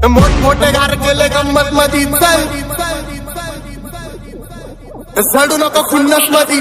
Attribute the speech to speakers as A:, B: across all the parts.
A: मोठमोठे गार केले गंमत मधी चल सडू नको खुन्नस मधी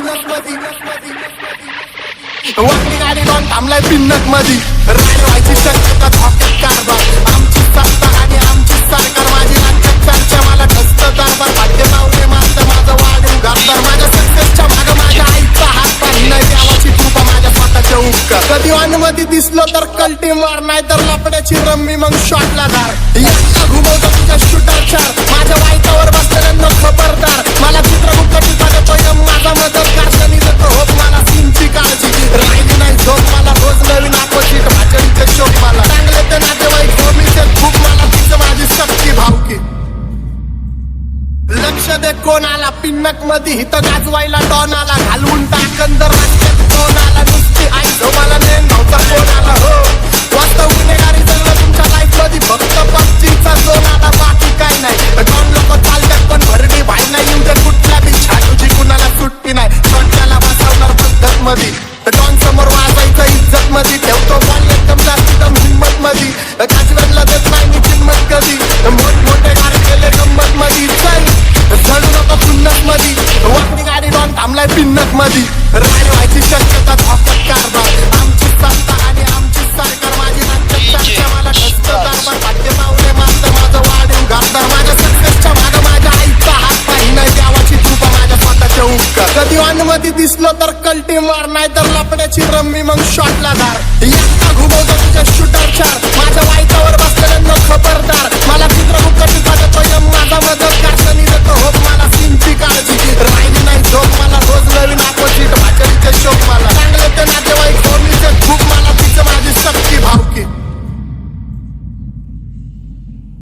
A: वाटली गाडी दोन थांबलाय पिन्नक मधी राय व्हायची शक्यता धोक्यात कारभार आमची सत्ता आणि आमची सरकार माझी राज्यात चर्चा मला ठसत दरबार भाग्य लावले माझं वाढीव घातदार माझ्या सक्सेसच्या मागं माझ्या आईचा हात पाहिलाय देवाची कृपा माझ्या स्वतःच्या उपकार कधी वानमध्ये दिसलो तर कल्टी मार नाही तर लपड्याची रम्मी मग शॉटला धार यांना घुमवतो तुझ्या शूटर चार माझ्या वाईटावर बसलेल्यांना खबरदार मला चित्रगुप्त टीका देतोय माझा मदतगार शनी देतो होप मला सीनची काळजी राहिली नाही झोप मला रोज नवीन अपोजिट भाजडीचे शोक मला चांगले ते नातेवाईक होमीचे खूप मला तिचं माझी शक्ती भावकी लक्ष दे कोणाला पिन्नक मध्ये हित गाजवायला डॉन आला घालवून टाकंदर राज्यात कोण आला नुसती आई मला नेन नव्हता कोण आला हो वास्तव गुन्हेगारी जगलं तुमच्या लाईफ मध्ये फक्त पबजीचा झोन आला बाकी काय नाही डॉन लोक चालतात पण भरडी भाई नाही येऊ दे कुठल्या बी छाटूची कुणाला सुट्टी नाही छोट्याला बसवणार पद्धत मध्ये डॉन समोर वाजायचं इज्जत मध्ये ठेवतो बॉल एकदम जास्त दम हिंमत मध्ये काजव्यांना देत नाही मी किंमत कधी मोठमोठे गार केले गंमत मध्ये चल झडू नको खुन्नस मधी वाटली गाडी डॉन थांबलाय पिन्नक मधी राय व्हायची शक्यता धोक्यात कारभार आमची सत्ता आणि आमची सरकार माझी राज्यात चर्चा मला ठसत दरबार भाग्य लावले माझं वाढीव घातदार माझ्या सक्सेसच्या मागं माझ्या आईचा हात पाहिलाय देवाची कृपा माझ्या स्वतःच्या उपकार कधी वानमध्ये दिसलो तर कल्टी मार नाही तर लपड्याची रम्मी मग शॉटला धार